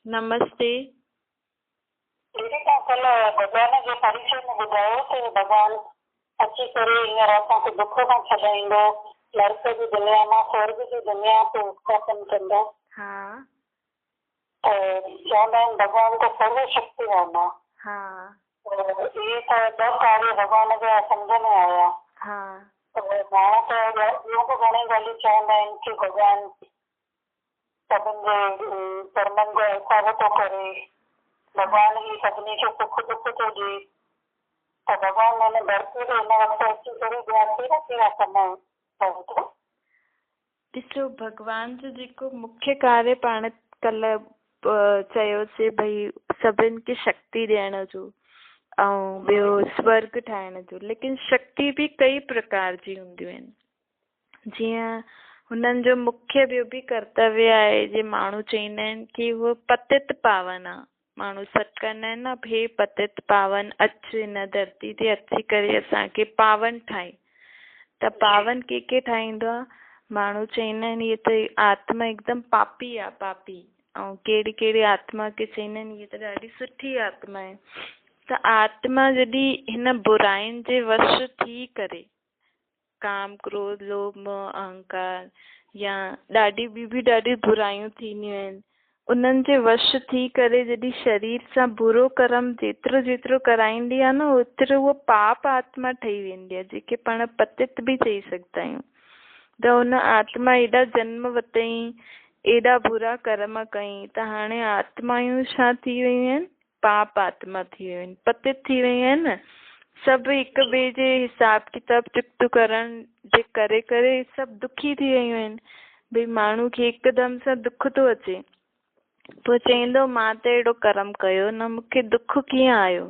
नमस्ते। दीदी तव्हां कल्ह भॻवान जे परिचय में ॿुधायो त भॻवानु अची करे हींअर असांखे दुख खां छॾाईंदो, नर्क जी दुनिया मां स्वर्ग जी दुनिया ते उत्थापन कंदा। हा चवंदा आहिनि भॻवानु त सर्व शक्तिवान आहे। हा इहे त 10 कार्य भॻवान जा सम्झ में आया। हा माण्हू त ॿियूं बि घणेई ॻाल्हियूं चवंदा आहिनि कि भॻवानु सभिनि जे कर्मनि जो हिसाब थो करे, भॻवान ई सभिनी खे सुख दुख थो ॾिए। त भॻवानु हिन धरती ते हिन वक़्तु अची करे ॿिया कहिड़ा कहिड़ा कम कनि थो? ॾिसो, भगवान जो जेको मुख्य कार्य पाण कल्ह चयोसीं भई सभिनि खे शक्ति ॾियण जो ऐं ॿियो स्वर्ग ठाहिण जो, लेकिन शक्ति भी कई प्रकार जी हूंदियूं आहिनि। जीअं हुननि जो मुख्य ॿियो बि कर्तव्य आहे, जीअं माण्हू चवंदा आहिनि कि उहो पतित पावन आहे। माण्हू सॾु कंदा आहिनि न, हे पतित पावन अच हिन धरती ते अची करे असांखे पावन ठाहे। त पावन के ठाहींदो आहे? माण्हू चवंदा आहिनि इहे त आत्मा हिकदमि पापी आहे, पापी। ऐं कहिड़ी कहिड़ी आत्मा खे चवंदा आहिनि हीअ त ॾाढी सुठी आत्मा आहे। त आत्मा जॾहिं हिन बुराइनि जे वश थी करे, काम क्रोध लोभ मोह अहंकार या ॾाढी ॾाढी बुराइयूं थींदियूं आहिनि, उन्हनि जे वश थी करे जॾहिं शरीर सां बुरो कर्म जेतिरो जेतिरो कराईंदी आहे न, ओतिरो उहो पाप आत्मा ठही वेंदी आहे, जेके पाण पतित बि चई सघंदा आहियूं। त हुन आत्मा एॾा जन्म वरितई, एॾा बुरा कर्म कई, त हाणे आत्मायूं छा थी वियूं आहिनि? पाप आत्मा थी वियूं आहिनि, पतित थी वियूं आहिनि न। सभु हिक ॿिए जे हिसाब किताब चुक्तू करण जे करे करे सभु दुखी थी वियूं आहिनि। भई माण्हू खे हिकदमि सां दुख थो अचे, पोइ चवंदो मां त अहिड़ो कर्म कयो न, मूंखे दुख कीअं आयो?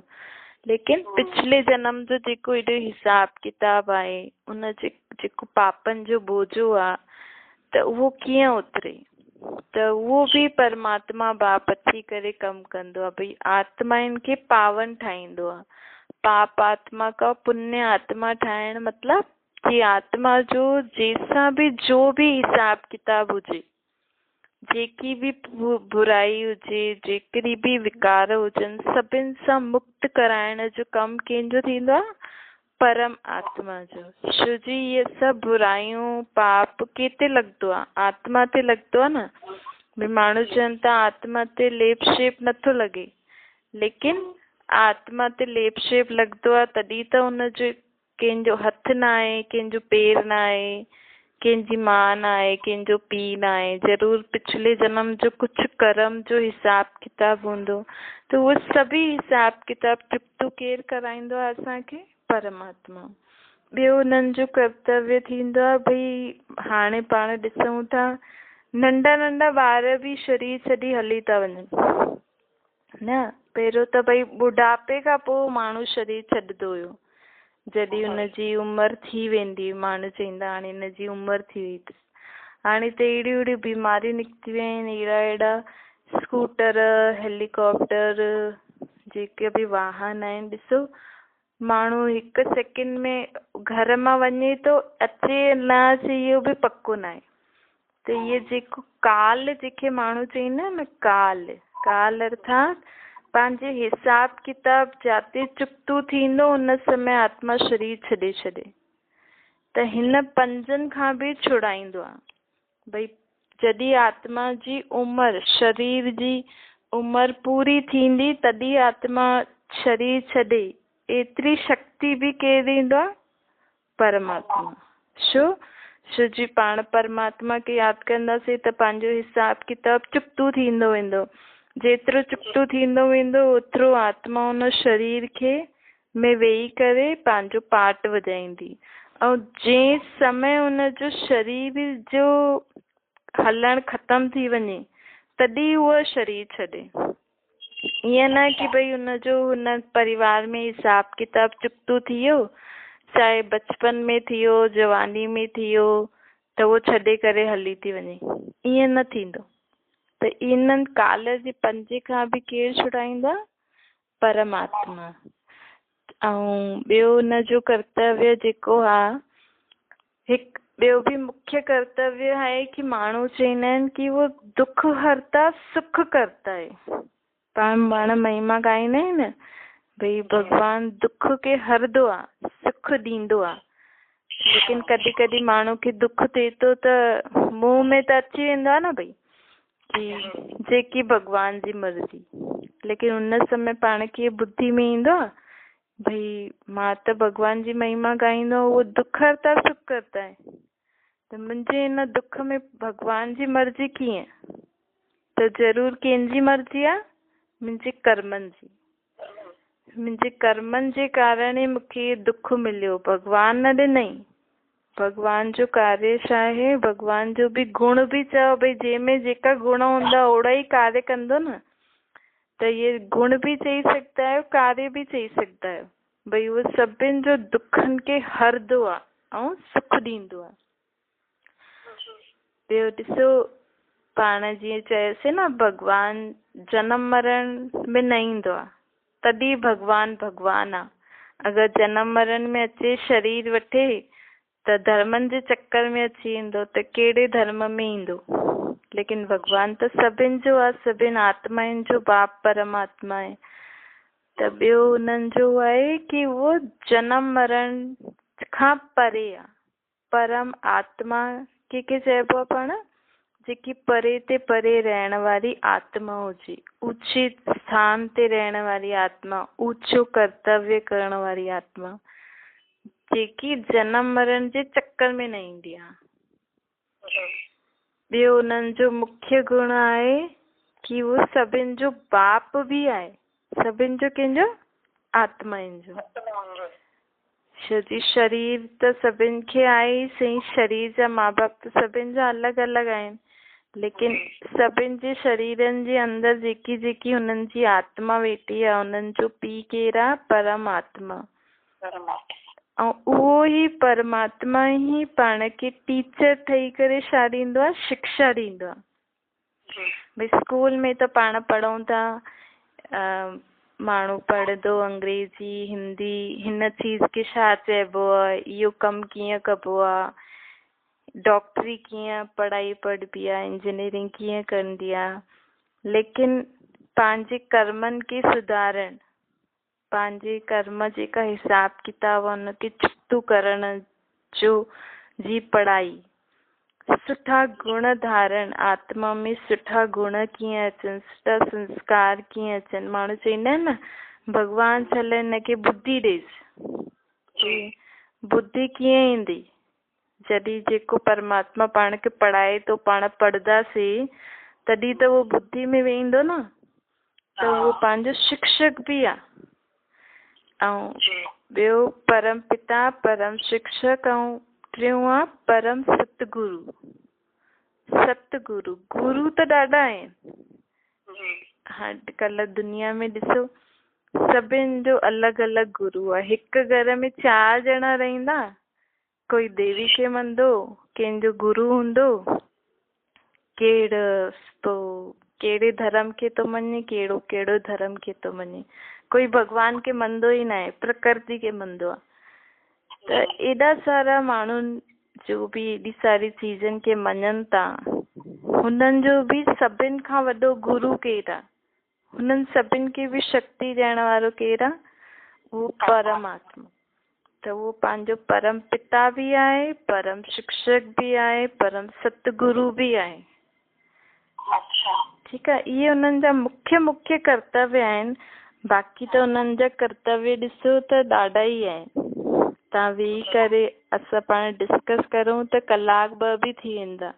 लेकिन पिछले जन्म जो जेको एॾो हिसाब किताब आहे, उन जेको पापनि जो बोझो आहे, त उहो कीअं उतरे? त उहो बि परमात्मा बाप अची करे कमु कंदो आहे। भई आत्माउनि खे पावन ठाहींदो आहे। पाप आत्मा का पुण्य आत्मा ठाहिण मतलब कि आत्मा जो जैसा भी जो भी हिसाब किताब हुजे, जेकी भी बुराई हुजे, जेकरी भी विकार हुजनि, सभिनि सां मुक्त कराइण जो कमु कंहिंजो थींदो आहे? परम आत्मा जो। छो जी ये सभु बुराइयूं पाप केते लॻंदो आहे? आत्मा ते लॻंदो आहे न। भई माण्हू चवनि था आत्मा ते लेप शेप नथो लॻे, लेकिन आत्मा ते लेप शेप लॻंदो आहे तॾहिं त हुनजो कंहिंजो हथ न आहे, कंहिंजो पेर न आहे, कंहिंजी मां न आहे, कंहिंजो पीउ न आहे। ज़रूर पिछले जन्म जो कुझु कर्म जो हिसाब किताब हूंदो। त उहो सभी हिसाब किताब चुक्तू केरु कराईंदो आहे असांखे? परमात्मा। ॿियो हुननि जो कर्तव्य थींदो आहे, भई हाणे पाण ॾिसूं था नंढा नंढा ॿार बि शरीर छॾी हली था वञनि न। पहिरियों त भई ॿुढापे खां पोइ माण्हू शरीर छॾंदो हुयो, जॾहिं हुनजी उमिरि थी वेंदी, माण्हू चवंदा हाणे हिनजी उमिरि थी वई अथसि। हाणे त अहिड़ियूं अहिड़ियूं बीमारियूं निकितियूं आहिनि, अहिड़ा स्कूटर, हेलीकॉप्टर, जेके बि वाहन आहिनि, ॾिसो माण्हू हिकु सेकेंड में घर मां वञे थो, अचे न अचे इहो बि पको न आहे। त इहे जेको काल जेके माण्हू चवंदा आहिनि न, काल अर्थात पंहिंजे हिसाब किताब जाते चुक्तू थींदो, उन समय आत्मा शरीर छॾे छॾे। त हिन पंजनि खां बि छुड़ाईंदो आहे। भई जॾहिं आत्मा जी उमिरि, शरीर जी उमिरि पूरी थींदी, तॾहिं आत्मा शरीर छॾे, एतिरी शक्ति बि केरु ॾींदो आहे? परमात्मा। छो जी पाण परमात्मा खे यादि कंदासीं त पंहिंजो हिसाब किताब चुक्तू थींदो वेंदो। जेतिरो चुक्तू थींदो वेंदो, ओतिरो आत्मा उन शरीर खे में वेही करे पंहिंजो पार्ट वॼाईंदी। ऐं जंहिं समय उनजो शरीर जो हलणु ख़तमु थी वञे, तॾहिं उहो शरीर छॾे। ईअं न कि भई हुनजो हुन परिवार में हिसाब किताब चुक्तू थी वियो, चाहे बचपन में थी वियो, जवानी में थी वियो, त उहो छॾे करे हली थी वञे, ईअं न थींदो। त इन्हनि काल जे पंजे खां बि केरु छुड़ाईंदो आहे? परमात्मा। ऐं ॿियो हुनजो कर्तव्य जेको आहे, ॿियो बि मुख्य कर्तव्य आहे कि माण्हू चवंदा आहिनि कि वो दुख हरता सुख करता है। पाण महिमा ॻाईंदा आहिनि न, भई भॻवान दुख खे हरदो आहे, सुख ॾींदो आहे। लेकिन कॾहिं कॾहिं माण्हू खे दुख थिए थो त मुंहं में त अची वेंदो आहे न भई कि जेकी भॻवान जी मर्ज़ी। लेकिन उन समय पाण खे बुद्धि में ईंदो आहे भई मां त भॻवान जी महिमा ॻाईंदो, उहो दुख हरता सुख करता है। त मुंहिंजे हिन दुख में भॻवान जी मर्ज़ी कीअं? त ज़रूरु कंहिंजी मर्ज़ी आहे? मुंहिंजे कर्मनि जी। मुंहिंजे कर्मनि जे कारण ई मूंखे दुख मिलियो, भॻवान न ॾिनई। भॻवान जो कार्य छा आहे? भॻवान जो बि गुण बि चयो भई जंहिंमें जेका गुण हूंदा ओड़ा ई कार्य कंदो न। त ये गुण भी चई सघंदा आहियो, कार्य भी चई सघंदा आहियो भई उहो सभिनि जो दुखनि खे हरदो आहे ऐं सुख ॾींदो आहे। ॿियो ॾिसो, पाण जीअं चयोसीं न भॻवान जनम मरण में न ईंदो आहे, तॾहिं भॻवान भॻवान आहे। अगरि जनम मरण में अचे शरीर वठे त धर्मनि जे चक्कर में अची वेंदो त कहिड़े धर्म में ईंदो। लेकिन भॻवान त सभिनि जो आहे, सभिनि आत्माउनि जो बाप परमात्मा आहे। त ॿियो उन्हनि जो आहे कि उहो जनम मरण खां परे आहे। परम आत्मा कंहिंखे चइबो आहे? पाण जेकी परे ते परे रहण वारी आत्मा हुजे, ऊचे स्थान ते रहण वारी आत्मा, ऊचो कर्तव्य करण वारी आत्मा, जेकी जनम मरण जे चक्कर में न ईंदी आहे। ॿियो उन्हनि जो मुख्य गुण आहे कि उहो सभिनि जो बाप बि आहे। सभिनि जो कंहिंजो? आत्माउनि जो। छोजी शरीर त सभिनि खे आहे ई सही, शरीर जा माउ बाप त सभिनि जा अलॻि अलॻि आहिनि। लेकिन सभिनि जे शरीरनि जे अंदरि जेकी जेकी हुननि जी आत्मा वेठी आहे, उन्हनि जो पीउ केरु आहे? परमात्मा। ऐं उहो ई परमात्मा ई पाण खे टीचर ठही करे छा ॾींदो आहे? शिक्षा ॾींदो आहे। भई स्कूल में त पाण पढ़ूं था, माण्हू पढ़ंदो अंग्रेजी हिंदी, हिन चीज़ खे छा चइबो आहे, इहो कमु कीअं कबो आहे, डॉक्टरी कीअं पढ़ाई पढ़बी आहे, इंजीनियरिंग कीअं कंदी आहे। लेकिन पंहिंजे कर्मनि खे सुधारण, पंहिंजे कर्म जेका हिसाब किताब उनखे चुक्तू करण जो जी पढ़ाई, सुठा गुण धारण, आत्मा में सुठा गुण कीअं अचनि, सुठा संस्कार कीअं अचनि। माण्हू चवंदा आहिनि न भॻवान छल हिनखे बुद्धि ॾेसि। बुद्धि कीअं ईंदी? जॾहिं जेको परमात्मा पाण खे पढ़ाए थो, पाण पढ़ंदासीं तॾहिं त उहो बुद्धि में वेंदो न। त उहो पंहिंजो शिक्षक बि आहे। ऐं ॿियो परम पिता, परम शिक्षक, ऐं टियों आहे परम सतगुरु। सतगुरु, गुरु त ॾाढा आहिनि। अॼुकल्ह दुनिया में ॾिसो सभिनि जो अलॻि अलॻि गुरु आहे। हिकु घर में 4 ॼणा रहंदा, कोई देवी खे मञंदो, कंहिंजो गुरु हूंदो, कहिड़े धर्म खे थो मञे, कहिड़ो धर्म खे थो मञे। कोई भॻवान खे मञंदो ई न आहे, प्रकृति खे मञंदो आहे। त एॾा सारा माण्हुनि जो बि एॾी सारी चीज़नि खे मञनि था, हुननि जो बि सभिनि खां वॾो गुरु केरु आहे? हुननि सभिनि खे बि शक्ति ॾियण वारो केरु आहे? उहो परमात्मा। त उहो पंहिंजो परम पिता बि आहे, परम शिक्षक बि आहे, परम सतगुरु बि आहे। ठीकु आहे, इहे हुननि जा मुख्य कर्तव्य आहिनि। बाक़ी त हुननि जा कर्तव्य ॾिसो त ॾाढा ई आहिनि। तव्हां वेही करे असां पाण डिस्कस करूं त कलाक 2 बि थी वेंदा।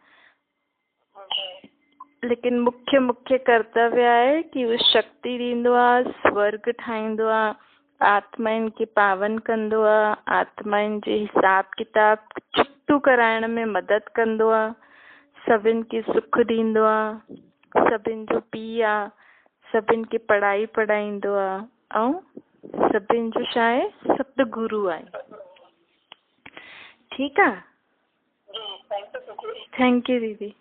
लेकिन मुख्य कर्तव्य आहे कि उहो शक्ति ॾींदो आहे, स्वर्ग ठाहींदो आहे, आत्माउनि खे पावन कंदो आहे, आत्माउनि जे हिसाब किताब चुक्तू कराइण में मदद कंदो आहे, सभिनि खे सुख ॾींदो आहे, सभिनि जो पीउ आहे, सभिनि खे पढ़ाई पढ़ाईंदो आहे, ऐं सभिनि जो छा आहे? सतगुरु आहे। ठीकु आहे, थैंक यू दीदी।